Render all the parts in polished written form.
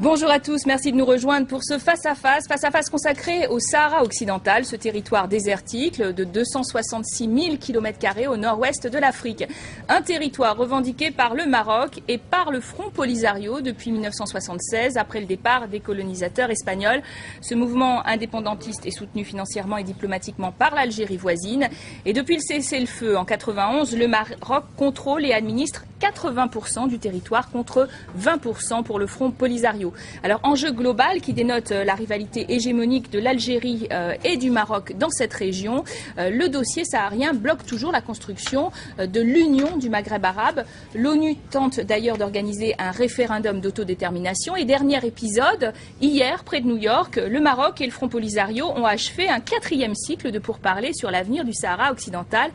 Bonjour à tous, merci de nous rejoindre pour ce face-à-face consacré au Sahara occidental, ce territoire désertique de 266 000 km² au nord-ouest de l'Afrique. Un territoire revendiqué par le Maroc et par le Front Polisario depuis 1976, après le départ des colonisateurs espagnols. Ce mouvement indépendantiste est soutenu financièrement et diplomatiquement par l'Algérie voisine. Et depuis le cessez-le-feu en 91, le Maroc contrôle et administre 80% du territoire contre 20% pour le Front Polisario. Alors, enjeu global qui dénote la rivalité hégémonique de l'Algérie et du Maroc dans cette région. Le dossier saharien bloque toujours la construction de l'Union du Maghreb arabe. L'ONU tente d'ailleurs d'organiser un référendum d'autodétermination. Et dernier épisode, hier, près de New York, le Maroc et le Front Polisario ont achevé un 4e cycle de pourparlers sur l'avenir du Sahara occidental.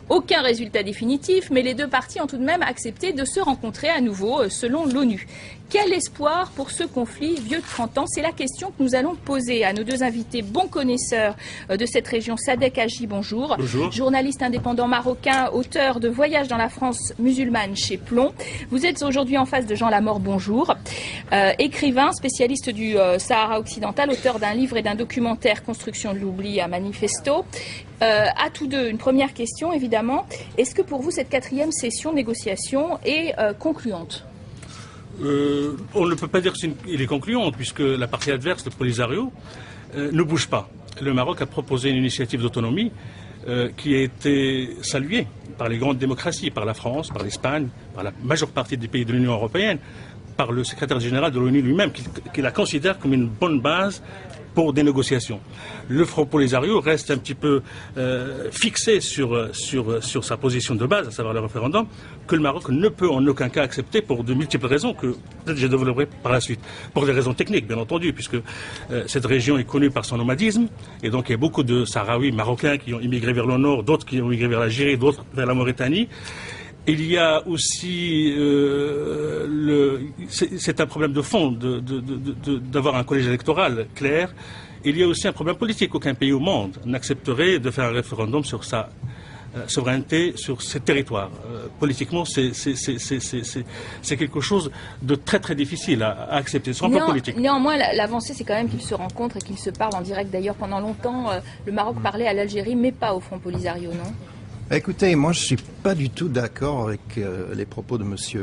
Aucun résultat définitif, mais les deux parties ont tout de même accepté de se rencontrer à nouveau, selon l'ONU. Quel espoir pour ce conflit vieux de 30 ans? C'est la question que nous allons poser à nos deux invités, bons connaisseurs de cette région. Sadek Haji, bonjour. Bonjour. Journaliste indépendant marocain, auteur de Voyage dans la France musulmane chez Plomb. Vous êtes aujourd'hui en face de Jean Lamort, bonjour. Écrivain, spécialiste du Sahara occidental, auteur d'un livre et d'un documentaire Construction de l'oubli à Manifesto. À tous deux, une première question évidemment. Est-ce que pour vous cette 4e session de négociation est concluante? On ne peut pas dire qu'il est concluant puisque la partie adverse, le Polisario, ne bouge pas. Le Maroc a proposé une initiative d'autonomie qui a été saluée par les grandes démocraties, par la France, par l'Espagne, par la majeure partie des pays de l'Union européenne, par le secrétaire général de l'ONU lui-même, qui la considère comme une bonne base pour des négociations. Le Front Polisario reste un petit peu fixé sur sa position de base, à savoir le référendum, que le Maroc ne peut en aucun cas accepter pour de multiples raisons que peut-être je développerai par la suite. Pour des raisons techniques, bien entendu, puisque cette région est connue par son nomadisme, et donc il y a beaucoup de Sahraouis marocains qui ont immigré vers le nord, d'autres qui ont immigré vers l'Algérie, d'autres vers la Mauritanie. Il y a aussi, c'est un problème de fond d'avoir un collège électoral clair. Il y a aussi un problème politique. Aucun pays au monde n'accepterait de faire un référendum sur sa souveraineté sur ces territoires. Politiquement, c'est quelque chose de très très difficile à accepter sur un plan politique. Néanmoins, l'avancée, c'est quand même qu'ils se rencontrent et qu'ils se parlent en direct. D'ailleurs, pendant longtemps, le Maroc parlait à l'Algérie, mais pas au Front Polisario, non? Écoutez, moi je ne suis pas du tout d'accord avec les propos de monsieur.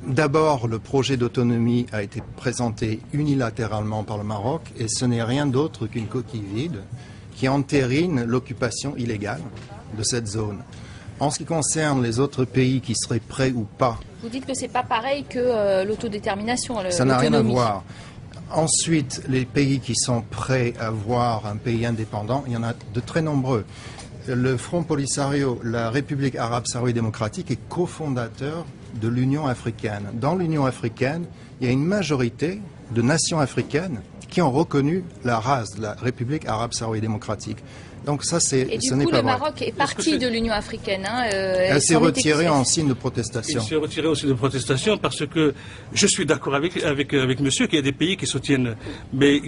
D'abord, le projet d'autonomie a été présenté unilatéralement par le Maroc et ce n'est rien d'autre qu'une coquille vide qui entérine l'occupation illégale de cette zone. En ce qui concerne les autres pays qui seraient prêts ou pas... Vous dites que c'est pas pareil que l'autodétermination, ça n'a rien à voir. Ensuite, les pays qui sont prêts à voir un pays indépendant, il y en a de très nombreux. Le Front Polisario, la République arabe sahraouie démocratique, est cofondateur de l'Union africaine. Dans l'Union africaine, il y a une majorité de nations africaines qui ont reconnu la race, la République arabe sahraouie démocratique. Donc ça, ce n'est pas vrai. Et du coup, le Maroc est parti de l'Union africaine. Elle s'est retirée en signe de protestation. Il s'est retiré aussi de protestation parce que je suis d'accord avec monsieur qu'il y a des pays qui soutiennent, mais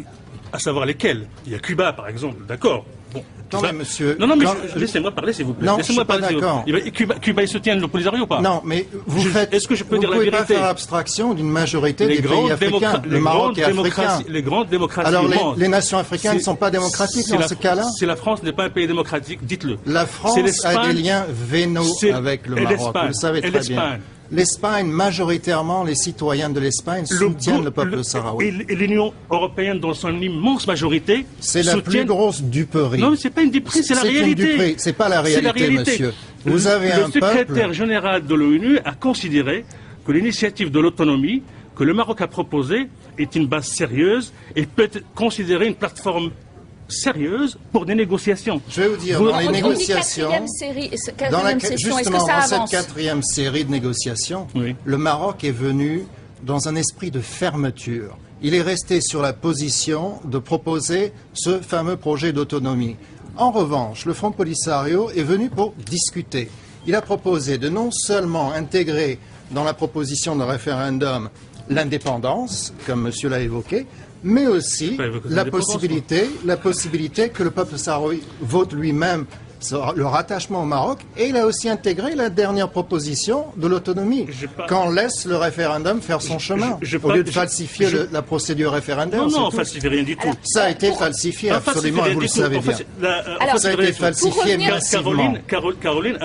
à savoir lesquels. Il y a Cuba, par exemple, d'accord. Bon, attendez, monsieur. Non, mais laissez-moi parler, s'il vous plaît. Non, je suis pas d'accord. Cuba, ils soutiennent le Polisario ou pas? Non, mais vous faites. Est-ce que je peux dire la vérité? Vous ne pouvez pas faire abstraction d'une majorité des pays africains. Le Maroc est africain. Les grandes démocraties. Alors, les nations africaines ne sont pas démocratiques dans ce cas-là? Si la France n'est pas un pays démocratique, dites-le. La France a des liens vénaux avec le Maroc. Vous le savez très bien. L'Espagne, majoritairement, les citoyens de l'Espagne soutiennent le peuple sahraoui. Et l'Union européenne, dans son immense majorité, c'est la plus grosse duperie. Non, mais c'est pas une duperie, c'est la réalité. C'est pas la réalité, monsieur. Vous avez un peuple... Le secrétaire général de l'ONU a considéré que l'initiative de l'autonomie que le Maroc a proposée est une base sérieuse et peut être considérée une plateforme sérieuse pour des négociations. Je vais vous dire, dans les négociations, justement dans cette 4e série de négociations, oui, le Maroc est venu dans un esprit de fermeture. Il est resté sur la position de proposer ce fameux projet d'autonomie. En revanche, le Front Polisario est venu pour discuter. Il a proposé de non seulement intégrer dans la proposition de référendum l'indépendance, comme monsieur l'a évoqué, mais aussi la possibilité que le peuple sahraoui vote lui-même le rattachement au Maroc, et il a aussi intégré la dernière proposition de l'autonomie, qu'on laisse le référendum faire son chemin, au lieu de falsifier la procédure référendaire. Non, on falsifie rien du tout. Ça a été falsifié, absolument, et vous le savez bien. Alors, ça a été falsifié massivement. Caroline,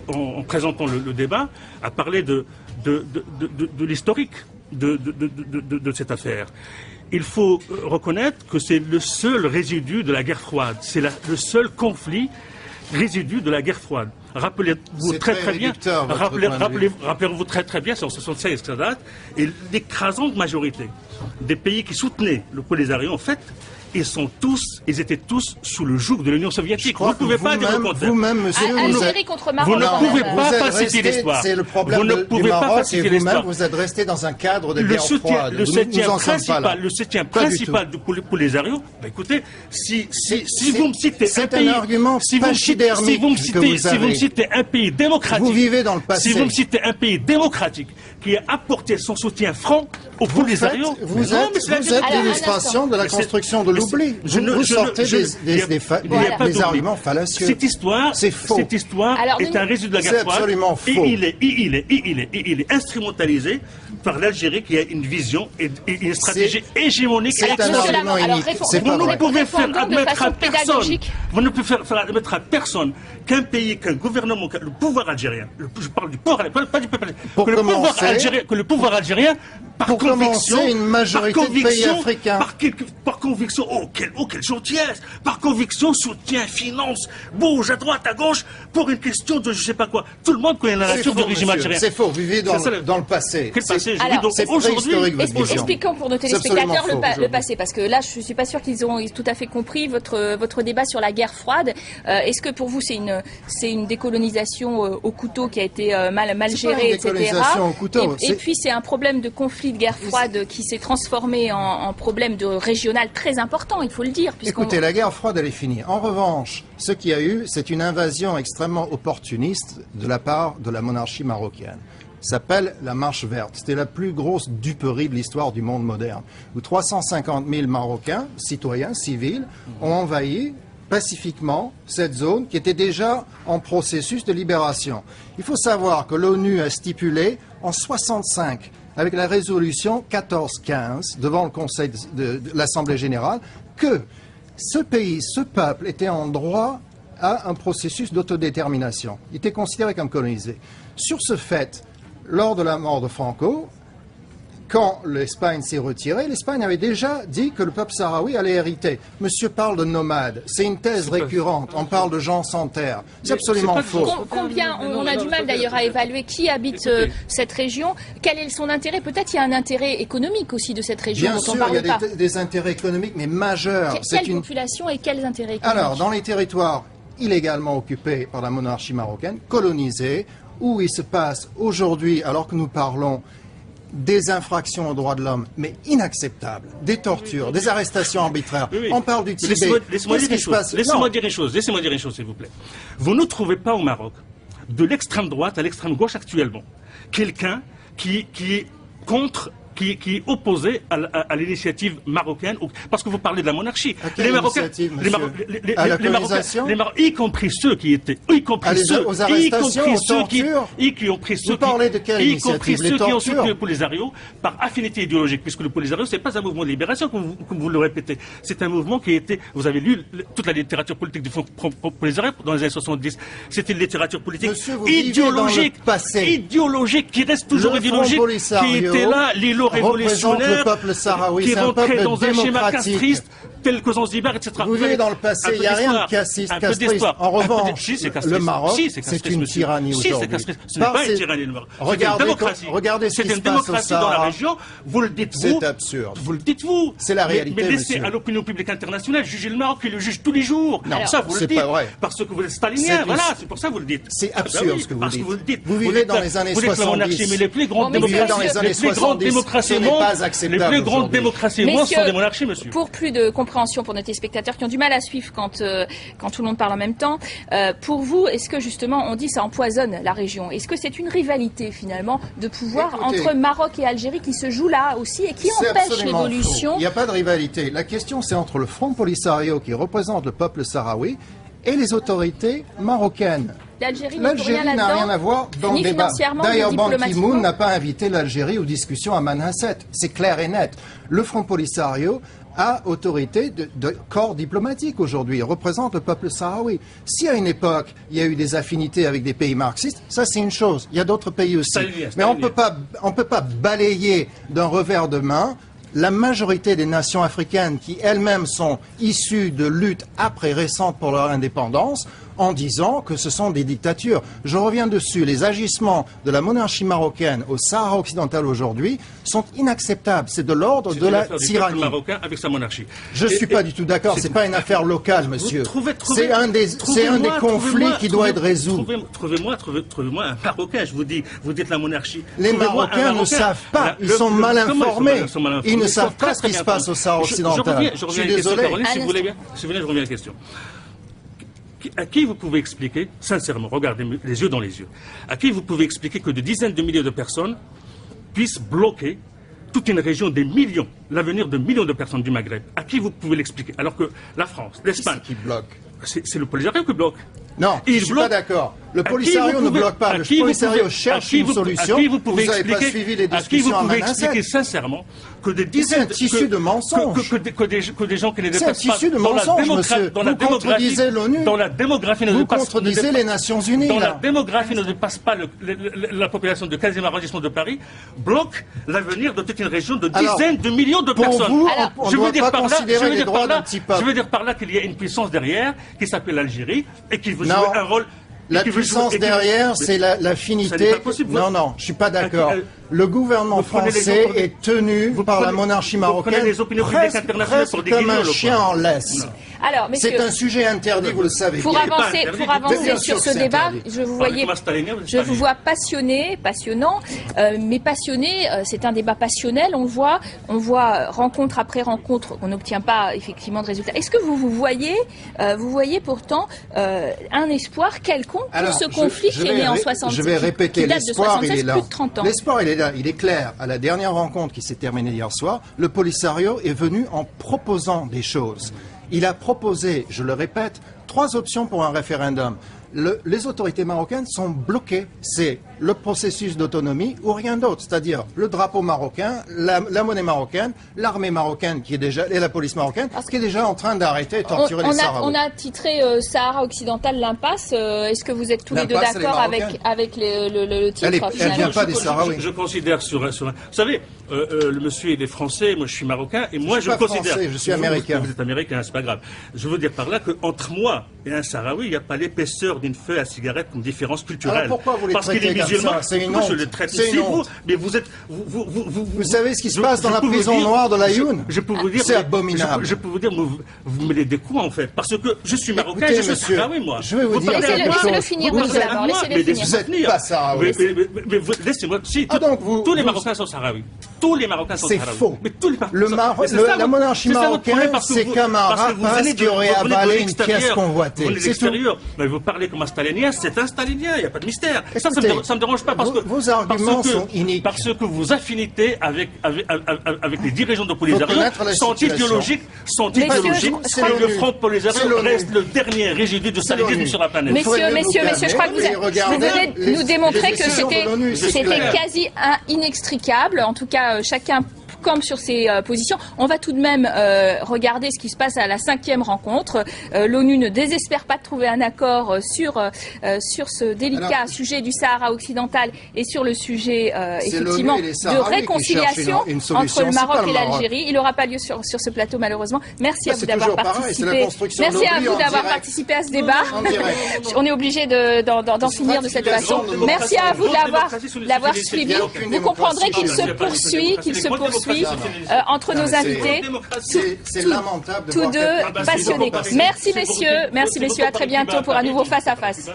en présentant le débat, a parlé de l'historique de cette affaire. Il faut reconnaître que c'est le seul résidu de la guerre froide. C'est le seul conflit résidu de la guerre froide. Rappelez-vous très bien, rappelez-vous très bien, c'est en 76 que ça date, et l'écrasante majorité des pays qui soutenaient le Polisario, en fait, ils étaient tous sous le joug de l'Union soviétique. Vous ne pouvez pas dire le contraire. Vous-même, monsieur, vous ne pouvez pas falsifier l'histoire. C'est le problème du Maroc, et vous-même, vous êtes resté dans un cadre de guerre froide. Le soutien principal du Polisario, écoutez, si vous me citez un pays, si vous me citez un pays démocratique, vous vivez dans le passé. Si vous me citez un pays démocratique qui a apporté son soutien franc au Polisario, vous êtes l'illustration de la construction de l'oubli. Vous sortez des arguments fallacieux. Cette histoire est un résultat de la guerre froide. C'est absolument faux. Et il est instrumentalisé par l'Algérie qui a une vision et une stratégie hégémonique. C'est un argument unique. Vous ne pouvez faire admettre à personne qu'un pays, qu'un gouvernement, le pouvoir algérien, je parle du pouvoir, pas du peuple, que le pouvoir algérien, par conviction, une majorité de pays africains, par conviction, quelle gentillesse, par conviction, soutien, finance, bouge à droite, à gauche, pour une question de je sais pas quoi. Tout le monde connaît la nature du régime algérien. C'est faux, vous vivez dans le passé. Quel passé? C'est préhistorique, votre vision. Expliquons pour nos téléspectateurs le passé, parce que là, je suis pas sûr qu'ils ont tout à fait compris votre débat sur la guerre froide. Est-ce que pour vous, c'est une décolonisation au couteau qui a été mal gérée, etc. Et puis, c'est un problème de conflit de guerre froide qui s'est transformé en problème régional très important, il faut le dire. Écoutez, la guerre froide, elle est finie. En revanche, ce qu'il y a eu, c'est une invasion extrêmement opportuniste de la part de la monarchie marocaine. S'appelle la Marche verte. C'était la plus grosse duperie de l'histoire du monde moderne, où 350 000 Marocains, citoyens, civils, ont envahi pacifiquement cette zone qui était déjà en processus de libération. Il faut savoir que l'ONU a stipulé en 65, avec la résolution 1415 devant le Conseil de l'Assemblée générale, que ce pays, ce peuple était en droit à un processus d'autodétermination. Il était considéré comme colonisé. Sur ce fait, lors de la mort de Franco, quand l'Espagne s'est retirée, l'Espagne avait déjà dit que le peuple sahraoui allait hériter. Monsieur parle de nomades. C'est une thèse récurrente. On parle de gens sans terre. C'est absolument faux. Combien, on a du mal d'ailleurs à évaluer qui habite cette région. Quel est son intérêt? Peut-être il y a un intérêt économique aussi de cette région. Bien sûr, il y a des intérêts économiques, mais majeurs. Quelle population et quels intérêts économiques? Alors, dans les territoires illégalement occupés par la monarchie marocaine, colonisés, où il se passe aujourd'hui, alors que nous parlons, des infractions aux droits de l'homme, mais inacceptables, des tortures, des arrestations arbitraires. On parle du Tibet. Laissez-moi dire une chose, s'il vous plaît. Vous ne trouvez pas au Maroc, de l'extrême droite à l'extrême gauche actuellement, quelqu'un qui est contre, qui est opposé à l'initiative marocaine, parce que vous parlez de la monarchie. Les Marocains, y compris ceux qui étaient, y compris ceux qui ont pris ceux qui ont soutenu le Polisario par affinité idéologique, puisque le Polisario, c'est pas un mouvement de libération, comme vous le répétez. C'est un mouvement qui était, vous avez lu toute la littérature politique du Polisario dans les années 70. C'était une littérature politique idéologique, qui reste toujours idéologique, qui était là, révolutionnaire, le peuple sahraoui, qui c'est un peuple rentrait dans un schéma démocratique. castriste tel que Zanzibar, etc. Vous vivez dans le passé, il n'y a rien de castriste. En revanche, le Maroc, c'est une tyrannie aujourd'hui. Ce n'est pas une tyrannie, le Maroc. Regardez ce qui se passe au Sahara. C'est une démocratie dans la région, vous le dites vous. C'est absurde. Vous le dites vous. C'est la réalité, mais laissez à l'opinion publique internationale juger le Maroc, qui le juge tous les jours. Non, ça, vous le dites. C'est pas vrai. Parce que vous êtes stalinien, voilà, c'est pour ça que vous le dites. C'est absurde ce que vous dites. Vous vivez dans les années 70. Vous dites la monarchie, mais les plus grandes démocraties ce n'est pas acceptable. les plus grandes démocraties au monde sont des monarchies, monsieur. Pour plus de compréhension compréhension pour nos téléspectateurs qui ont du mal à suivre quand tout le monde parle en même temps. Pour vous, est-ce que justement, on dit ça empoisonne la région? Est-ce que c'est une rivalité finalement de pouvoir entre Maroc et Algérie qui se joue là aussi et qui empêche l'évolution? Il n'y a pas de rivalité. La question, c'est entre le Front Polisario qui représente le peuple sahraoui et les autorités marocaines. L'Algérie n'a rien à voir dans le débat. D'ailleurs, Ban Ki-moon n'a pas invité l'Algérie aux discussions à Manhasset. C'est clair et net. Le Front Polisario a autorité de corps diplomatique aujourd'hui, représente le peuple sahraoui. Si à une époque, il y a eu des affinités avec des pays marxistes, ça c'est une chose. Il y a d'autres pays aussi. Mais on peut pas balayer d'un revers de main la majorité des nations africaines qui elles-mêmes sont issues de luttes après récentes pour leur indépendance en disant que ce sont des dictatures. Je reviens dessus. Les agissements de la monarchie marocaine au Sahara occidental aujourd'hui sont inacceptables. C'est de l'ordre de la tyrannie. Marocain avec sa monarchie. Je ne suis pas du tout d'accord. C'est pas une affaire locale, monsieur. C'est un des conflits qui doit être résolu. Trouvez-moi un Marocain. Je vous dis, vous dites la monarchie. Les Marocains ne savent pas. Ils sont mal informés. Ils ne savent pas ce qui se passe au Sahara occidental. Je suis désolé. Si vous voulez bien, je reviens à la question. À qui vous pouvez expliquer, sincèrement, regardez les yeux dans les yeux, à qui vous pouvez expliquer que des dizaines de milliers de personnes puissent bloquer toute une région des millions, l'avenir de millions de personnes du Maghreb? À qui vous pouvez l'expliquer? Alors que la France, l'Espagne... Qui bloque? C'est le Polisario qui bloque. Non, je ne suis pas d'accord. Le Polisario ne bloque pas. Le Polisario cherche une solution. Vous n'avez pas suivi les discussions à Manhasset. Vous pouvez expliquer sincèrement que des dizaines... C'est un tissu de mensonges. Que des gens qui ne dépassent pas... C'est un tissu de mensonges, monsieur. Vous contredisez l'ONU. Dans la démographie... Vous contredisez les Nations Unies. Dans la démographie ne dépasse pas la population du 15e arrondissement de Paris, bloque l'avenir de toute une région de dizaines de millions de personnes. Pour vous, on ne doit pas considérer les droits d'un petit peuple. Je veux dire par là qu'il y a une puissance derrière qui s'appelle l'Algérie et qui veut jouer un rôle... La puissance derrière, c'est l'affinité. Non, non, je suis pas d'accord. Le gouvernement français est tenu par la monarchie marocaine presque comme un chien en laisse. C'est un sujet interdit, vous le savez. Pour avancer sur ce débat, je vous vois passionné, passionnant, mais passionné, c'est un débat passionnel, on voit rencontre après rencontre, on n'obtient pas effectivement de résultats. Est-ce que vous voyez pourtant un espoir quelconque pour ce conflit qui est né en 66? Je vais répéter, l'espoir il est là. Plus de 30 ans. L'espoir il est là, il est clair. À la dernière rencontre qui s'est terminée hier soir, le Polisario est venu en proposant des choses. Il a proposé, je le répète, 3 options pour un référendum. Les autorités marocaines sont bloquées. C'est le processus d'autonomie ou rien d'autre. C'est-à-dire le drapeau marocain, la monnaie marocaine, l'armée marocaine et la police marocaine qui est déjà en train d'arrêter et torturer les Sahraouis. On a titré Sahara occidental l'impasse. Est-ce que vous êtes tous les deux d'accord avec le titre? Elle ne vient pas des Sahraouis. Je considère vous savez, le monsieur il est français, moi je suis marocain et moi je considère. Français, je suis américain. Vous êtes américain, c'est pas grave. Je veux dire par là qu'entre moi et un Sahraoui, il n'y a pas l'épaisseur d'une feuille à cigarette comme différence culturelle. Alors pourquoi vous les traitez comme ça? C'est une honte. Je les traite aussi, mais vous êtes... Vous savez ce qui se passe dans la prison noire de l'Aïoun? Je peux vous dire... C'est abominable. Je peux vous dire, vous me mêlez des coups en fait, parce que je suis marocain et je suis Sahraoui, moi. Je vais vous dire quelque chose. Laissez-le finir, monsieur Lamort, laissez-le finir. Vous n'êtes pas Sahraoui. Mais laissez-moi... Si, tous les Marocains sont Sahraouis. Tous les Marocains sont Sahraouis. C'est faux. La monarchie marocaine, c'est comme un rapace qui aurait avalé une pièce convoitée. C'est tout. Mais vous parlez comme un stalinien, c'est un stalinien, il n'y a pas de mystère. Ça me dérange pas parce que... Vos arguments sont iniques. Parce que vos affinités avec les dirigeants de Polisario sont idéologiques, et le Front Polisario reste le dernier résidu de stalinisme sur la planète. Messieurs, je crois que vous venez de nous démontrer que c'était quasi inextricable. En tout cas, chacun campe sur ses positions. On va tout de même regarder ce qui se passe à la 5e rencontre. L'ONU ne désespère pas de trouver un accord sur ce délicat sujet du Sahara occidental et sur le sujet effectivement de réconciliation entre le Maroc et l'Algérie. Il n'aura pas lieu sur ce plateau malheureusement. Merci à vous d'avoir participé. Merci à vous d'avoir participé à ce débat. On est obligé d'en finir de cette façon. Merci à vous de l'avoir suivi. Vous comprendrez qu'il se poursuit entre nos invités, tous deux passionnés. Merci messieurs, à très bientôt pour un nouveau face à face.